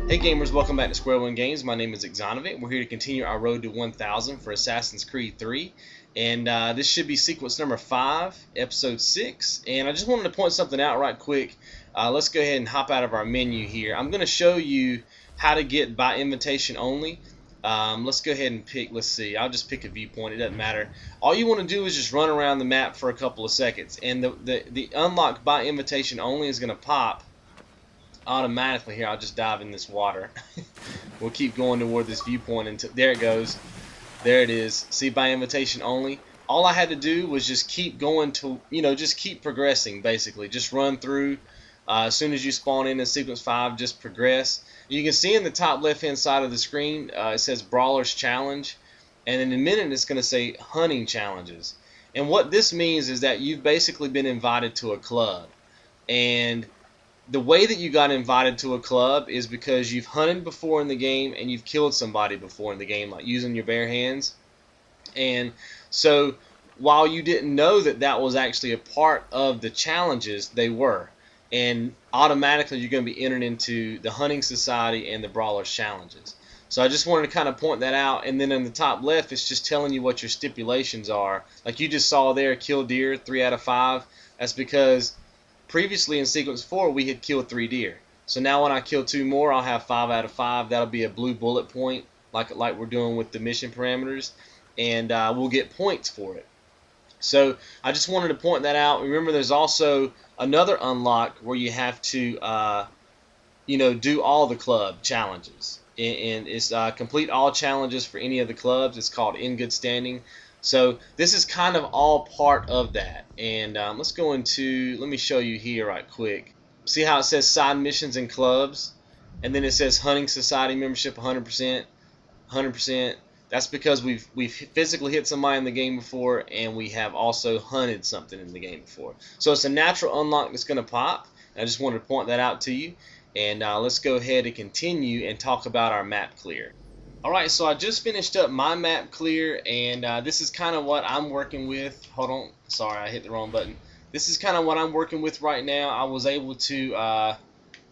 Hey gamers, welcome back to Square One Games. My name is XONEVANT. We're here to continue our road to 1000 for Assassin's Creed 3. And this should be sequence number 5, episode 6. And I just wanted to point something out right quick. Let's go ahead and hop out of our menu here. I'm going to show you how to get by invitation only. Let's go ahead and pick, let's see, I'll just pick a viewpoint, it doesn't matter. All you want to do is just run around the map for a couple of seconds. And the unlock by invitation only is going to pop automatically. Here, I'll just dive in this water. We'll keep going toward this viewpoint until there it goes. There it is. See, by invitation only. All I had to do was just keep going to, just keep progressing basically. Just run through. As soon as you spawn in sequence 5, just progress. You can see in the top left hand side of the screen it says Brawler's Challenge, and in a minute it's going to say Hunting Challenges. And what this means is that you've basically been invited to a club, and the way that you got invited to a club is because you've hunted before in the game and you've killed somebody before in the game, like using your bare hands. And so while you didn't know that that was actually a part of the challenges, they were. And automatically you're going to be entered into the Hunting Society and the Brawler's Challenges. So I just wanted to kind of point that out. And then in the top left, it's just telling you what your stipulations are. Like you just saw there, kill deer 3 out of 5. That's because previously in sequence 4 we had killed 3 deer. So now when I kill 2 more, I'll have 5 out of 5. That'll be a blue bullet point, like we're doing with the mission parameters, and we'll get points for it. So I just wanted to point that out. Remember, there's also another unlock where you have to do all the club challenges, and it's complete all challenges for any of the clubs. It's called In Good Standing. So this is kind of all part of that. And let's go into, let me show you here right quick. See how it says side missions and clubs, and then it says Hunting Society membership 100%, 100%. That's because we've physically hit somebody in the game before, and we have also hunted something in the game before. So it's a natural unlock that's going to pop. I just wanted to point that out to you. And let's go ahead and continue and talk about our map clear. Alright, so I just finished up my map clear, and this is kind of what I'm working with. Hold on, sorry, I hit the wrong button. This is kind of what I'm working with right now. I was able to,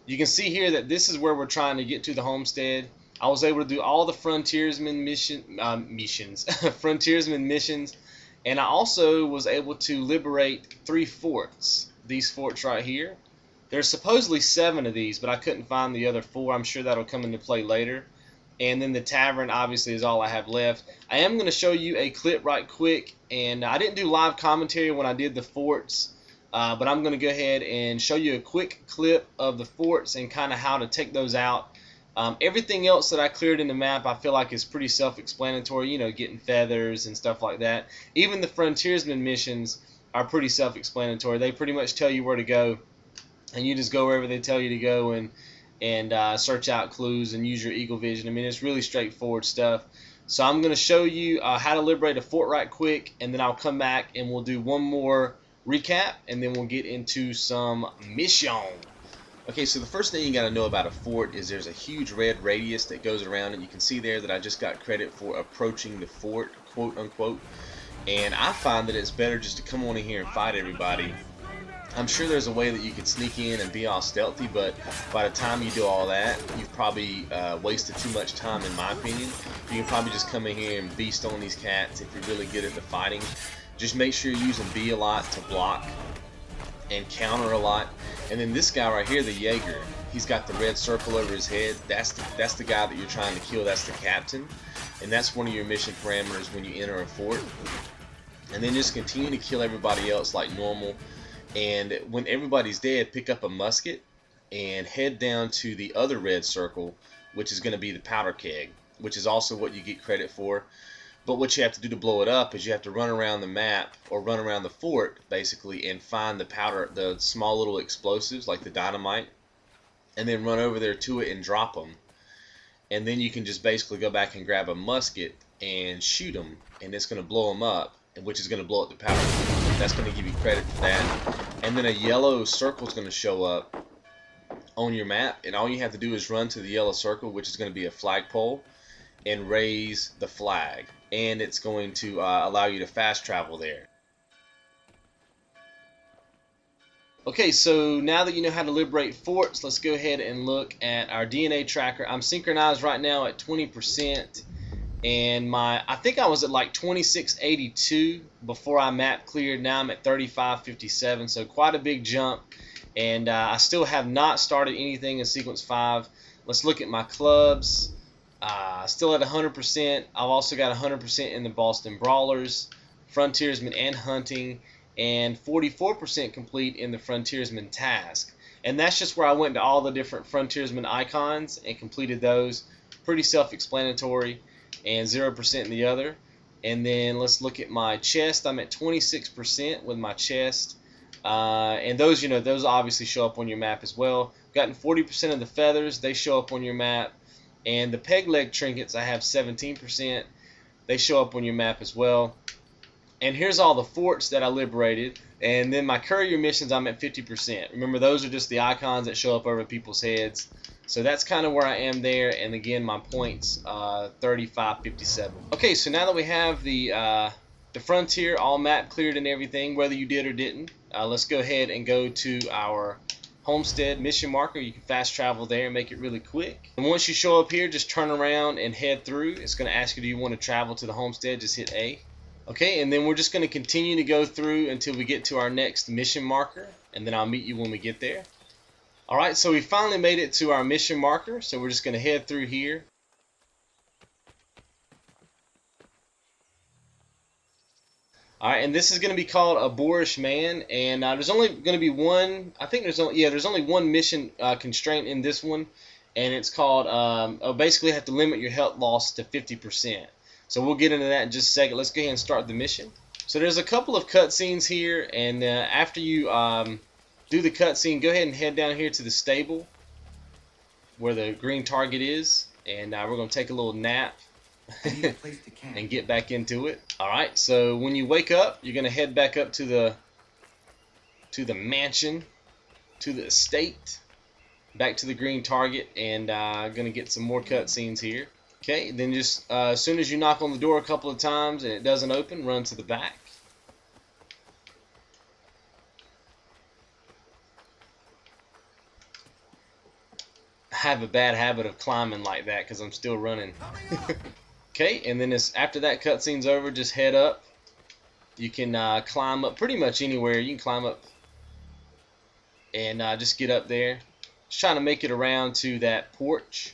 you can see here that this is where we're trying to get to the homestead. I was able to do all the frontiersman frontiersman missions, and I also was able to liberate 3 forts. These forts right here. There's supposedly 7 of these, but I couldn't find the other 4. I'm sure that'll come into play later. And then the tavern obviously is all I have left. I am going to show you a clip right quick, and I didn't do live commentary when I did the forts, but I'm going to go ahead and show you a quick clip of the forts and kind of how to take those out. Everything else that I cleared in the map I feel like is pretty self-explanatory, getting feathers and stuff like that. Even the frontiersman missions are pretty self-explanatory. They pretty much tell you where to go, and you just go wherever they tell you to go and search out clues and use your eagle vision. I mean, it's really straightforward stuff. So I'm going to show you how to liberate a fort right quick, and then I'll come back and we'll do one more recap, and then we'll get into some mission. Okay, so the first thing you got to know about a fort is there's a huge red radius that goes around it. You can see there that I just got credit for approaching the fort, quote unquote. And I find that it's better just to come on in here and fight everybody. I'm sure there's a way that you could sneak in and be all stealthy, but by the time you do all that, you've probably wasted too much time, in my opinion. You can probably just come in here and beast on these cats if you're really good at the fighting. Just make sure you're using B a lot to block and counter a lot. And then this guy right here, the Jager, he's got the red circle over his head. That's the guy that you're trying to kill. That's the captain, and that's one of your mission parameters when you enter a fort. And then just continue to kill everybody else like normal. And when everybody's dead, pick up a musket and head down to the other red circle, which is going to be the powder keg, which is also what you get credit for. But what you have to do to blow it up is you have to run around the map, or run around the fort basically, and find the small little explosives like the dynamite, and then run over there to it and drop them. And then you can just basically go back and grab a musket and shoot them, and it's going to blow them up, which is going to blow up the powder keg. That's going to give you credit for that. And then a yellow circle is going to show up on your map, and all you have to do is run to the yellow circle, which is going to be a flagpole, and raise the flag, and it's going to allow you to fast travel there. Okay, so now that you know how to liberate forts, let's go ahead and look at our DNA tracker. I'm synchronized right now at 20%, and I think I was at like 2682 before I map cleared. Now I'm at 3557, so quite a big jump. And I still have not started anything in sequence 5. Let's look at my clubs. Still at 100%. I've also got 100% in the Boston Brawlers, Frontiersman, and Hunting, and 44% complete in the Frontiersman task. And that's just where I went to all the different Frontiersman icons and completed those. Pretty self-explanatory. And 0% in the other. And then let's look at my chest. I'm at 26% with my chest. And those, those obviously show up on your map as well. Gotten 40% of the feathers. They show up on your map. And the peg leg trinkets, I have 17%. They show up on your map as well. And here's all the forts that I liberated. And then my courier missions, I'm at 50%. Remember, those are just the icons that show up over people's heads. So that's kind of where I am there. And again, my points, 3557. Okay, so now that we have the frontier all map cleared and everything, whether you did or didn't, let's go ahead and go to our homestead mission marker. You can fast travel there and make it really quick. And once you show up here, just turn around and head through. It's going to ask you, do you want to travel to the homestead? Just hit A. Okay, and then we're just going to continue to go through until we get to our next mission marker, and then I'll meet you when we get there. Alright, so we finally made it to our mission marker, so we're just going to head through here. Alright, and this is going to be called a Boorish Man, and there's only going to be one, I think there's only one mission constraint in this one, and it's called, basically have to limit your health loss to 50%. So we'll get into that in just a second. Let's go ahead and start the mission. So there's a couple of cutscenes here, and after you do the cutscene, go ahead and head down here to the stable where the green target is, and we're going to take a little nap and get back into it. Alright, so when you wake up, you're going to head back up to the mansion, to the estate, back to the green target, and going to get some more cutscenes here. Okay, then just as soon as you knock on the door a couple of times and it doesn't open, run to the back. I have a bad habit of climbing like that because I'm still running. Okay, and then after that cutscene's over, just head up. You can climb up pretty much anywhere. You can climb up and just get up there. Just trying to make it around to that porch.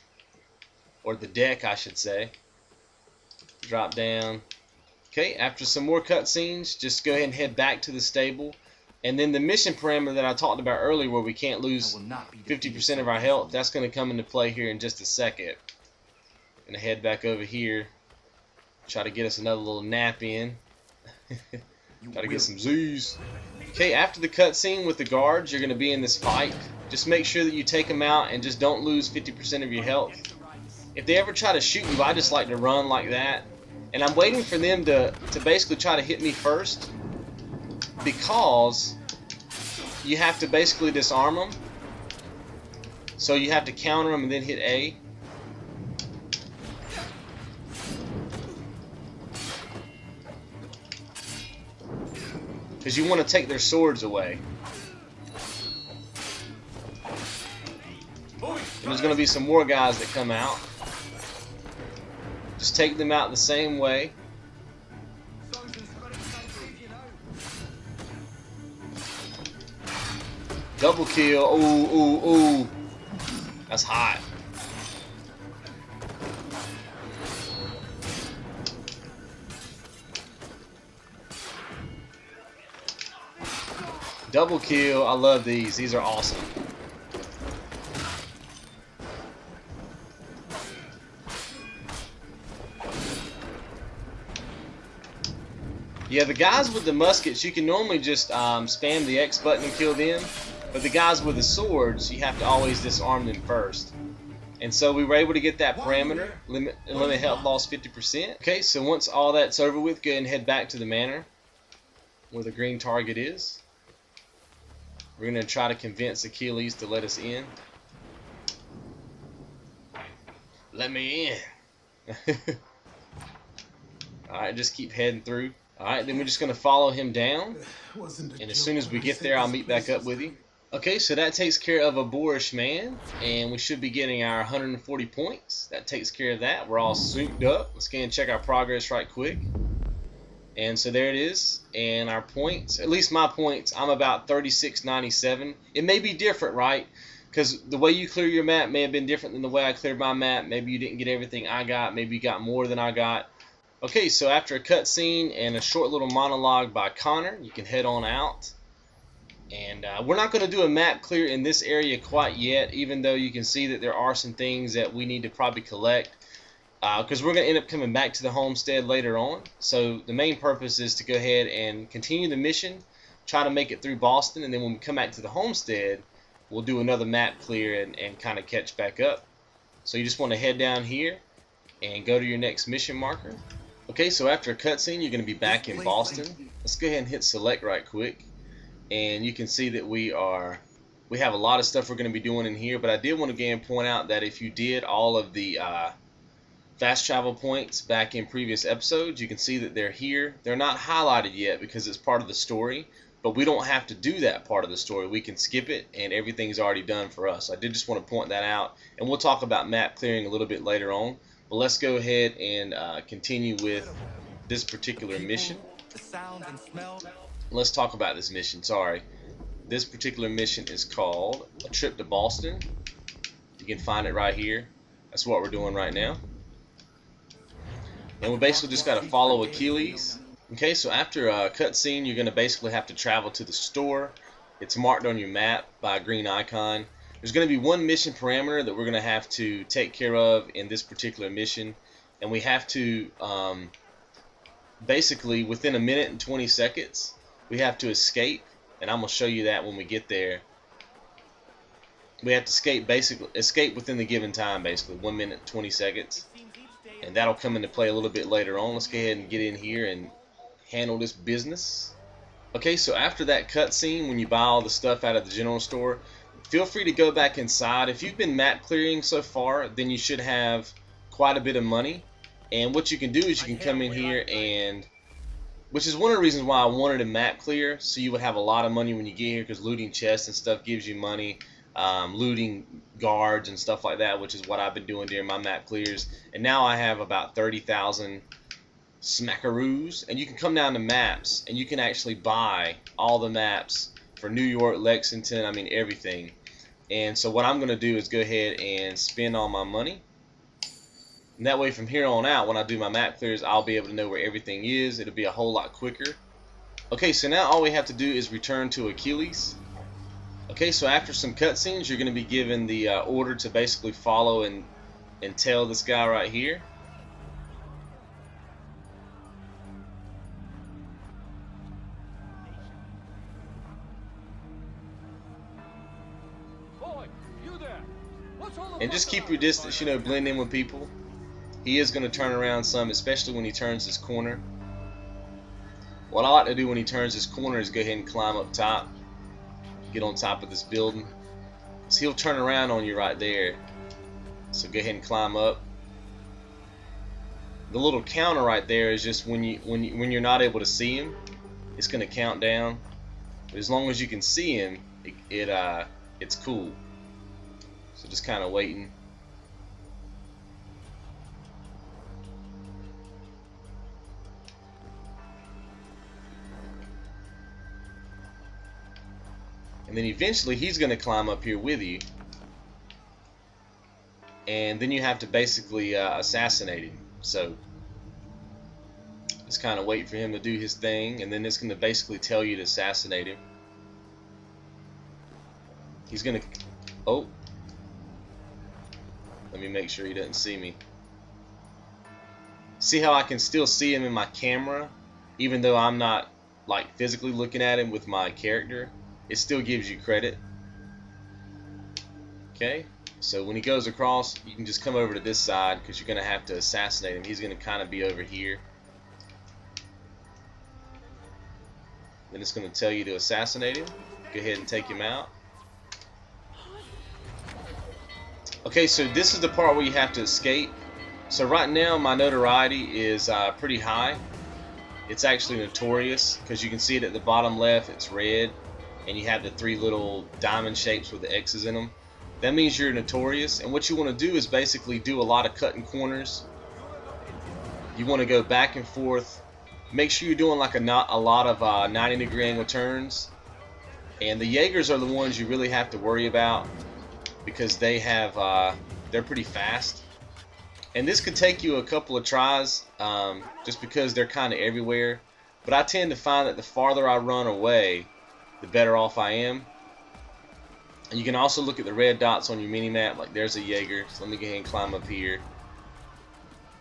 Or the deck, I should say. Drop down. Okay, after some more cutscenes, just go ahead and head back to the stable. And then the mission parameter that I talked about earlier, where we can't lose 50% of our health, that's going to come into play here in just a second. Going to head back over here. Try to get us another little nap in. Try to get some Z's. Okay, after the cutscene with the guards, you're going to be in this fight. Just make sure that you take them out and just don't lose 50% of your health. If they ever try to shoot you, I just like to run like that. And I'm waiting for them to basically try to hit me first, because you have to basically disarm them. So you have to counter them and then hit A. Because you want to take their swords away. And there's going to be some more guys that come out. Just take them out the same way. Double kill. Ooh, ooh, ooh. That's hot. Double kill. I love these. These are awesome. Yeah, the guys with the muskets, you can normally just spam the X button and kill them. But the guys with the swords, you have to always disarm them first. And so we were able to get that parameter, limit health loss 50%. Okay, so once all that's over with, go ahead and head back to the manor where the green target is. We're going to try to convince Achilles to let us in. Let me in. Alright, just keep heading through. Alright, then we're just going to follow him down. And as soon as we get there, I'll meet back up with you. Okay, so that takes care of a Boorish Man, and we should be getting our 140 points. That takes care of that. We're all souped up. Let's go and check our progress right quick. And so there it is, and our points, at least my points, I'm about 3697. It may be different, right? Because the way you clear your map may have been different than the way I cleared my map. Maybe you didn't get everything I got. Maybe you got more than I got. Okay, so after a cutscene and a short little monologue by Connor, you can head on out. And we're not going to do a map clear in this area quite yet, even though you can see that there are some things that we need to probably collect. Because we're going to end up coming back to the homestead later on. So the main purpose is to go ahead and continue the mission, try to make it through Boston, and then when we come back to the homestead, we'll do another map clear and kind of catch back up. So you just want to head down here and go to your next mission marker. Okay, so after a cutscene, you're going to be back in Boston. Let's go ahead and hit select right quick. And you can see that we have a lot of stuff we're going to be doing in here, but I did want to again point out that if you did all of the fast travel points back in previous episodes, you can see that they're here. They're not highlighted yet because it's part of the story, but we don't have to do that part of the story. We can skip it and everything's already done for us. I did just want to point that out, and we'll talk about map clearing a little bit later on, but let's go ahead and continue with this particular mission. Let's talk about this mission. Sorry. This particular mission is called A Trip to Boston. You can find it right here. That's what we're doing right now. And we basically just got to follow Achilles. Okay, so after a cutscene, you're going to basically have to travel to the store. It's marked on your map by a green icon. There's going to be one mission parameter that we're going to have to take care of in this particular mission. And we have to, basically, within a minute and 20 seconds, we have to escape. And I'm going to show you that when we get there. We have to escape within the given time, basically, 1 minute, 20 seconds. And that'll come into play a little bit later on. Let's go ahead and get in here and handle this business. Okay, so after that cutscene, when you buy all the stuff out of the general store, feel free to go back inside. If you've been map clearing so far, then you should have quite a bit of money. And what you can do is you can come in here and, which is one of the reasons why I wanted a map clear, so you would have a lot of money when you get here, because looting chests and stuff gives you money. Looting guards and stuff like that, which is what I've been doing during my map clears. And now I have about 30,000 smackaroos, and you can come down to maps and you can actually buy all the maps for New York, Lexington, I mean everything. And so what I'm going to do is go ahead and spend all my money, and that way from here on out, when I do my map clears, I'll be able to know where everything is. It'll be a whole lot quicker. Okay, so now all we have to do is return to Achilles. Okay, so after some cutscenes, you're going to be given the order to basically follow and tail this guy right here. Boy, you there. What's all And just keep your distance, you know, blend in with people. He is going to turn around some, especially when he turns his corner. What I like to do when he turns his corner is go ahead and climb up top. Get on top of this building. So he'll turn around on you right there. So go ahead and climb up. The little counter right there is just when you're not able to see him, it's going to count down. But as long as you can see him, it's cool. So just kind of waiting. And then eventually he's going to climb up here with you. And then you have to basically assassinate him. So just kind of wait for him to do his thing, and then it's going to basically tell you to assassinate him. He's going to... Oh. Let me make sure he doesn't see me. See how I can still see him in my camera, even though I'm not like physically looking at him with my character? It still gives you credit. Okay, so when he goes across, you can just come over to this side because you're going to have to assassinate him. He's going to kind of be over here. Then it's going to tell you to assassinate him. Go ahead and take him out. Okay, so this is the part where you have to escape. So right now my notoriety is pretty high. It's actually notorious because you can see it at the bottom left, it's red. and you have the 3 little diamond shapes with the X's in them, that means you're notorious. And what you want to do is basically do a lot of cutting corners. You want to go back and forth. Make sure you're doing like a lot of 90-degree angle turns. And the Jaegers are the ones you really have to worry about because they have they're pretty fast. And this could take you a couple of tries just because they're kind of everywhere. But I tend to find that the farther I run away, the better off I am. And you can also look at the red dots on your mini-map. Like there's a Jaeger. So let me go ahead and climb up here.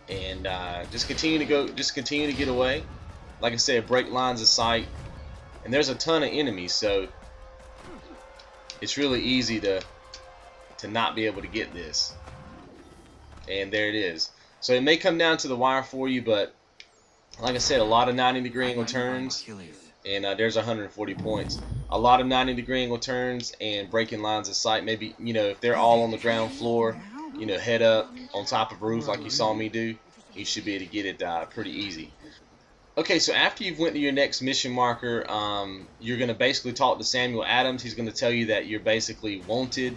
And just continue to get away. Like I said, break lines of sight. And there's a ton of enemies, so it's really easy to not be able to get this. And there it is. So it may come down to the wire for you, but like I said, a lot of 90-degree angle turns, and there's 140 points. A lot of 90-degree angle turns and breaking lines of sight. Maybe, you know, if they're all on the ground floor, you know, head up on top of a roof like you saw me do, you should be able to get it pretty easy. Okay, so after you've went to your next mission marker, you're going to basically talk to Samuel Adams. He's going to tell you that you're basically wanted.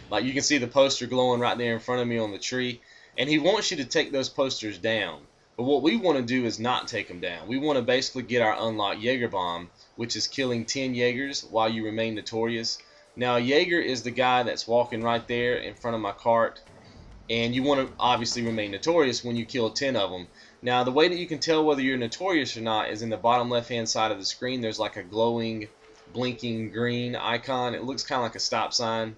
Like you can see the poster glowing right there in front of me on the tree. And he wants you to take those posters down. But what we want to do is not take them down. We want to basically get our unlocked Jager Bomb, which is killing 10 Jaegers while you remain notorious. Now, Jaeger is the guy that's walking right there in front of my cart. And you want to obviously remain notorious when you kill 10 of them. Now, the way that you can tell whether you're notorious or not is in the bottom left-hand side of the screen. There's like a glowing, blinking green icon. It looks kind of like a stop sign.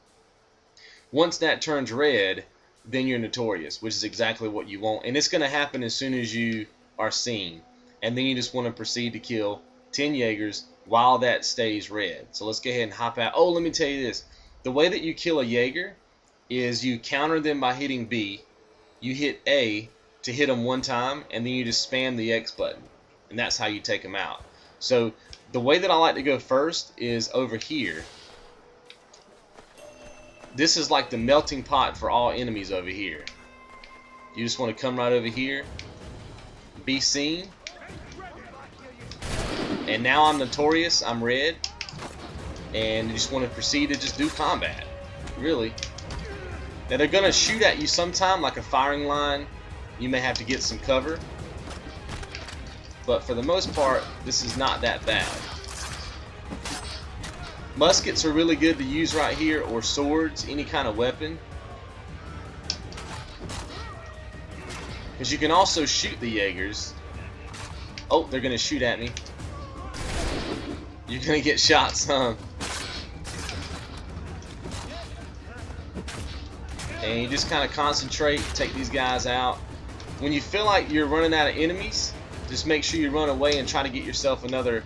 Once that turns red, then you're notorious, which is exactly what you want. And it's going to happen as soon as you are seen. And then you just want to proceed to kill 10 Jaegers while that stays red. So let's go ahead and hop out. Oh, let me tell you this. The way that you kill a Jaeger is you counter them by hitting B. You hit A to hit them one time, and then you just spam the X button. And that's how you take them out. So the way that I like to go first is over here. This is like the melting pot for all enemies over here. You just want to come right over here, be seen, and now I'm notorious, I'm red, and you just want to proceed to just do combat, really. Now they're going to shoot at you sometime like a firing line. You may have to get some cover, but for the most part, this is not that bad. Muskets are really good to use right here, or swords, any kind of weapon. Because you can also shoot the Jaegers. Oh, they're going to shoot at me. You're going to get shot some. And you just kind of concentrate, take these guys out. When you feel like you're running out of enemies, just make sure you run away and try to get yourself another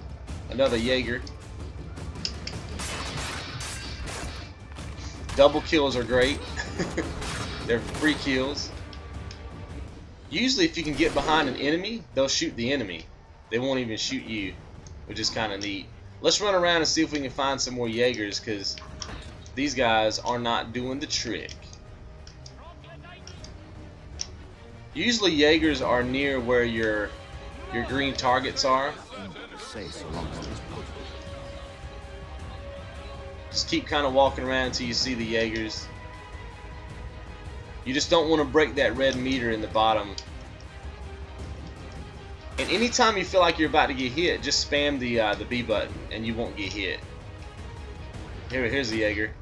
Jaeger. Double kills are great. They're free kills. Usually if you can get behind an enemy, they'll shoot the enemy. They won't even shoot you, which is kind of neat. Let's run around and see if we can find some more Jaegers, because these guys are not doing the trick. Usually Jaegers are near where your green targets are. Just keep kind of walking around until you see the Jaegers. You just don't want to break that red meter in the bottom. And anytime you feel like you're about to get hit, just spam the B button and you won't get hit. Here's the Jaeger.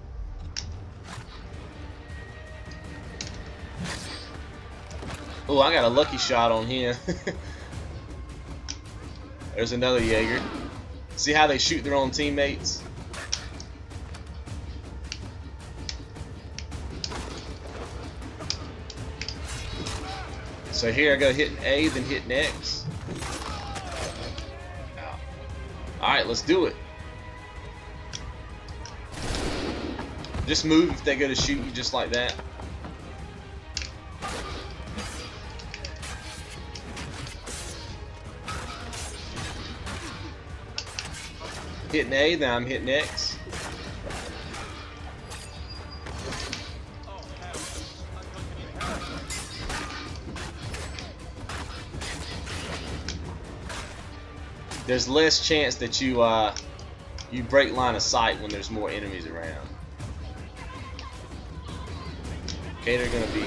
Oh, I got a lucky shot on him. There's another Jaeger. See how they shoot their own teammates? So here I go hitting A, then hitting X. Alright, let's do it. Just move if they go to shoot you just like that. Hitting A, then I'm hitting X. There's less chance that you you break line of sight when there's more enemies around. Okay, they're gonna be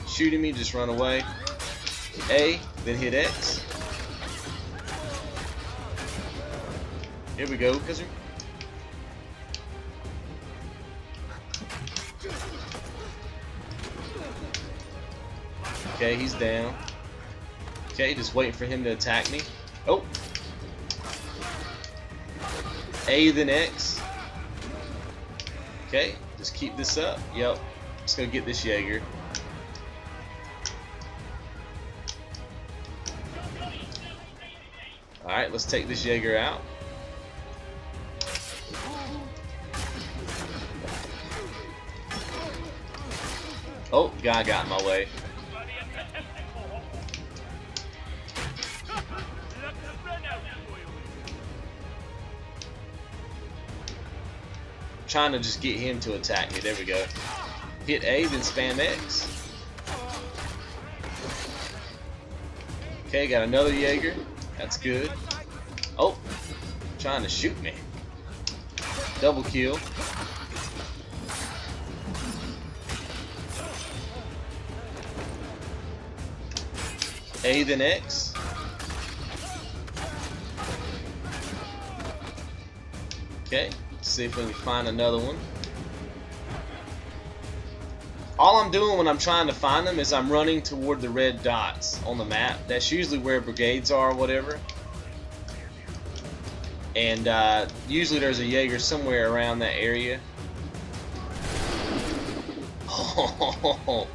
shooting me, just run away. A, then hit X. Here we go, Kazoo. Okay, he's down. Okay, just waiting for him to attack me. Oh! A, then X. Okay, just keep this up. Yep. Let's go get this Jaeger. Alright, let's take this Jaeger out. Oh, guy got in my way. Trying to just get him to attack me. There we go. Hit A, then spam X. Okay, got another Jaeger. That's good. Oh, trying to shoot me. Double kill. A, then X. Okay, let's see if we can find another one. All I'm doing when I'm trying to find them is I'm running toward the red dots on the map. That's usually where brigades are or whatever. And usually there's a Jaeger somewhere around that area. Oh.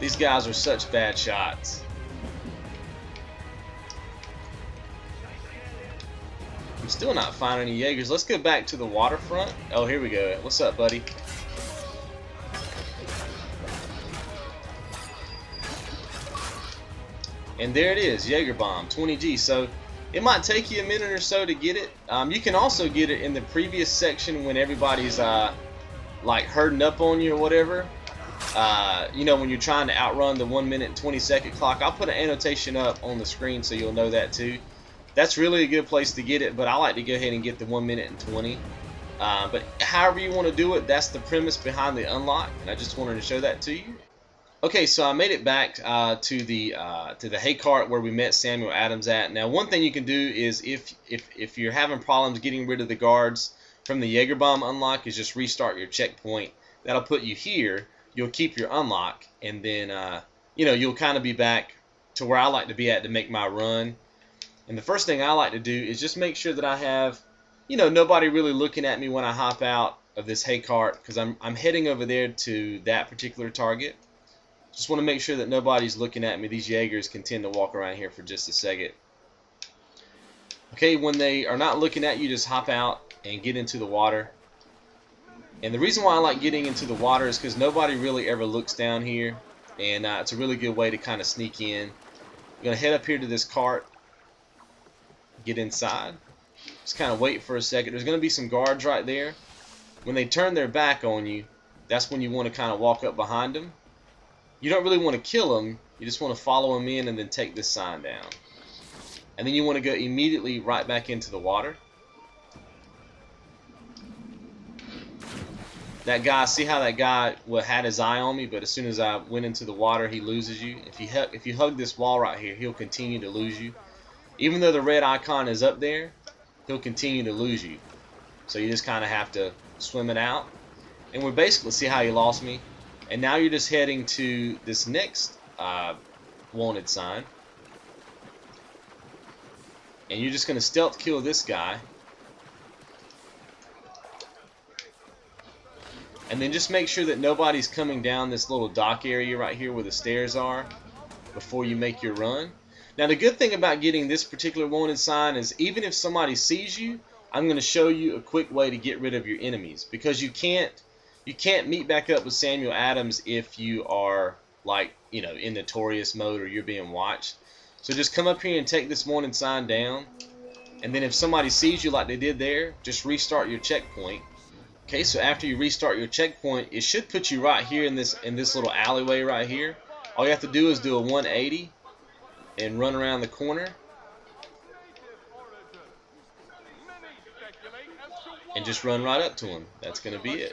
These guys are such bad shots. I'm still not finding any Jaegers. Let's go back to the waterfront. Oh, here we go. What's up, buddy? And there it is, Jager Bomb, 20G. So it might take you a minute or so to get it. You can also get it in the previous section when everybody's like herding up on you or whatever. You know, when you're trying to outrun the 1 minute and 20-second clock. I'll put an annotation up on the screen so you'll know that too. That's really a good place to get it, but I like to go ahead and get the 1 minute and 20. But however you want to do it, that's the premise behind the unlock, and I just wanted to show that to you. Okay, so I made it back to the hay cart where we met Samuel Adams at. Now, one thing you can do is if you're having problems getting rid of the guards from the Jager Bomb unlock, is just restart your checkpoint. That'll put you here. You'll keep your unlock, and then you know, you'll kind of be back to where I like to be at to make my run. And the first thing I like to do is just make sure that I have, you know, nobody really looking at me when I hop out of this hay cart, because I'm heading over there to that particular target. Just want to make sure that nobody's looking at me. These Jaegers can tend to walk around here for just a second. Okay, when they are not looking at you, just hop out and get into the water. And the reason why I like getting into the water is because nobody really ever looks down here, and it's a really good way to kind of sneak in. I'm going to head up here to this cart, get inside, just kind of wait for a second. There's going to be some guards right there. When they turn their back on you, that's when you want to kind of walk up behind them. You don't really want to kill them, you just want to follow them in and then take this sign down. And then you want to go immediately right back into the water. That guy, see how that guy had his eye on me, but as soon as I went into the water, he loses you. If you hug this wall right here, he'll continue to lose you. Even though the red icon is up there, he'll continue to lose you. So you just kind of have to swim it out. And we basically see how he lost me. And now you're just heading to this next wanted sign. And you're just going to stealth kill this guy. And then just make sure that nobody's coming down this little dock area right here where the stairs are before you make your run. Now the good thing about getting this particular wanted sign is even if somebody sees you, I'm going to show you a quick way to get rid of your enemies, because you can't meet back up with Samuel Adams if you are, like, you know, in notorious mode or you're being watched. So just come up here and take this wanted sign down, and then if somebody sees you like they did there, just restart your checkpoint. Okay, so after you restart your checkpoint, it should put you right here in this little alleyway right here. All you have to do is do a 180, and run around the corner and just run right up to him. That's going to be it.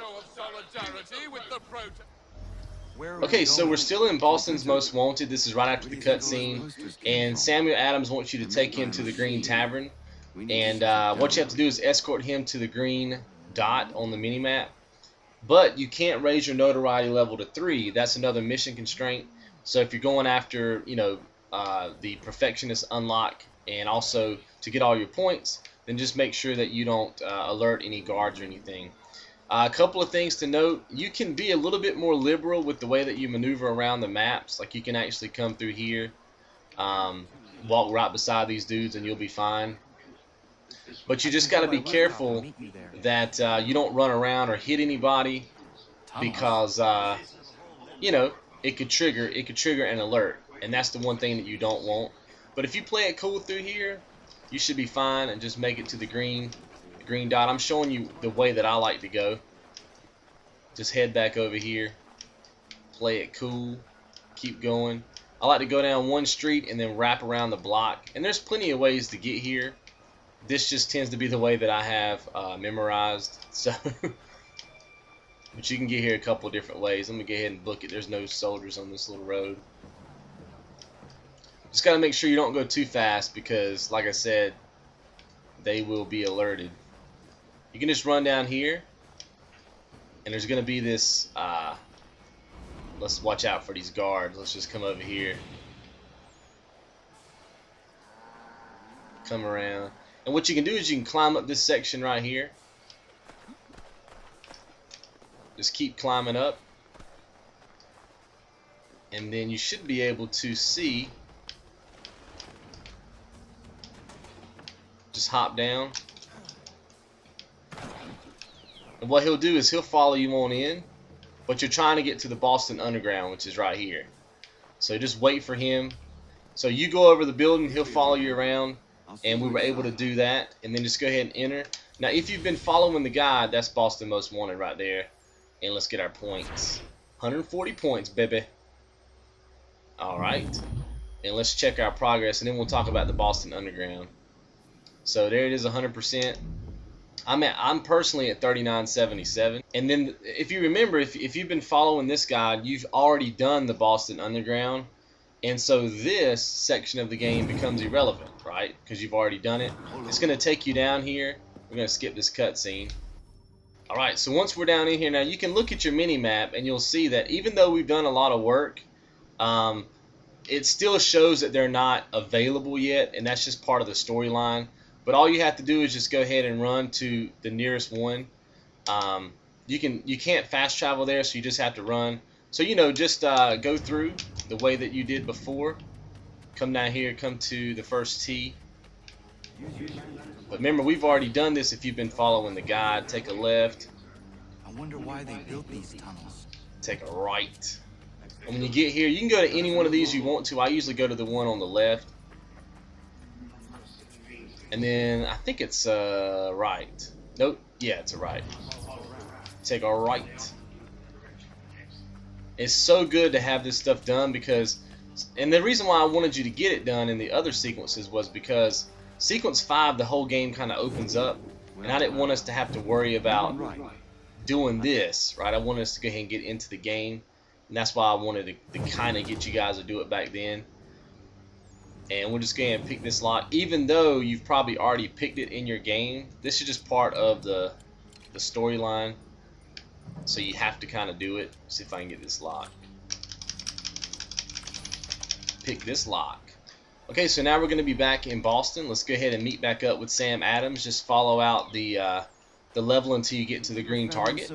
Okay, so we're still in Boston's Most Wanted. This is right after the cutscene, and Samuel Adams wants you to take him to the Green Tavern, and what you have to do is escort him to the green dot on the minimap. But you can't raise your notoriety level to 3. That's another mission constraint. So if you're going after, you know, the Perfectionist unlock and also to get all your points, then just make sure that you don't alert any guards or anything. A couple of things to note: you can be a little bit more liberal with the way that you maneuver around the maps. Like you can actually come through here, walk right beside these dudes, and you'll be fine. But you just got to be careful that you don't run around or hit anybody, because you know, it could trigger an alert, and that's the one thing that you don't want. But if you play it cool through here, you should be fine and just make it to the green dot. I'm showing you the way that I like to go. Just head back over here, play it cool, keep going. I like to go down one street and then wrap around the block, and there's plenty of ways to get here. This just tends to be the way that I have memorized. So, but you can get here a couple of different ways. Let me go ahead and book it. There's no soldiers on this little road. Just got to make sure you don't go too fast, because, like I said, they will be alerted. You can just run down here, and there's going to be this, let's watch out for these guards. Let's just come over here. Come around. And what you can do is you can climb up this section right here. Just keep climbing up. And then you should be able to see. Just hop down. And what he'll do is he'll follow you on in, but you're trying to get to the Boston Underground, which is right here. So just wait for him. So you go over the building, he'll follow you around, and we were able to do that. And then just go ahead and enter. Now, if you've been following the guide, that's Boston Most Wanted right there. And let's get our points. 140 points, baby. Alright. And let's check our progress, and then we'll talk about the Boston Underground. So there it is, 100%. I'm personally at 3977. And then if you remember, if you've been following this guide, you've already done the Boston Underground. And so this section of the game becomes irrelevant, right? Because you've already done it. It's going to take you down here. We're going to skip this cutscene. Alright, so once we're down in here, now you can look at your mini-map and you'll see that even though we've done a lot of work, it still shows that they're not available yet, and that's just part of the storyline. But all you have to do is just go ahead and run to the nearest one. You can't fast travel there, so you just have to run. So, you know, just go through the way that you did before. Come down here, come to the first T. But remember, we've already done this. If you've been following the guide, take a left. I wonder why they built these tunnels. Take a right. And when you get here, you can go to any one of these you want to. I usually go to the one on the left. And then I think it's right. Nope. Yeah, it's a right. Take a right. It's so good to have this stuff done, because, and the reason why I wanted you to get it done in the other sequences was because sequence 5, the whole game kind of opens up, and I didn't want us to have to worry about doing this, right? I wanted us to go ahead and get into the game, and that's why I wanted to kind of get you guys to do it back then. And we'll just go ahead and pick this lock. Even though you've probably already picked it in your game, this is just part of the storyline. So you have to kind of do it. See if I can get this lock. Pick this lock. Okay, so now we're going to be back in Boston. Let's go ahead and meet back up with Sam Adams. Just follow out the level until you get to the green target.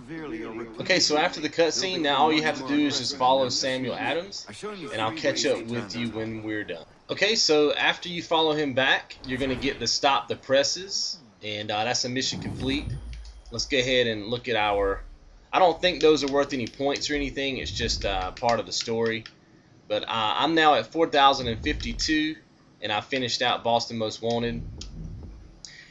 Okay, so after the cutscene, now all you have to do is just follow Samuel Adams, and I'll catch up with you when we're done. Okay, so after you follow him back, you're going to get the Stop the Presses, and that's a mission complete. Let's go ahead and look at our... I don't think those are worth any points or anything. It's just part of the story. But I'm now at 4,052, and I finished out Boston Most Wanted.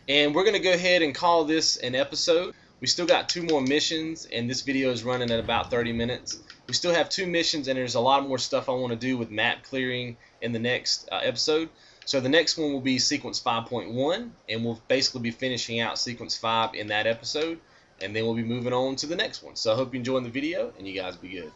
And we're going to go ahead and call this an episode. We still got 2 more missions, and this video is running at about 30 minutes. We still have 2 missions, and there's a lot more stuff I want to do with map clearing in the next episode. So the next one will be sequence 5.1, and we'll basically be finishing out sequence 5 in that episode, and then we'll be moving on to the next one. So I hope you're enjoying the video, and you guys be good.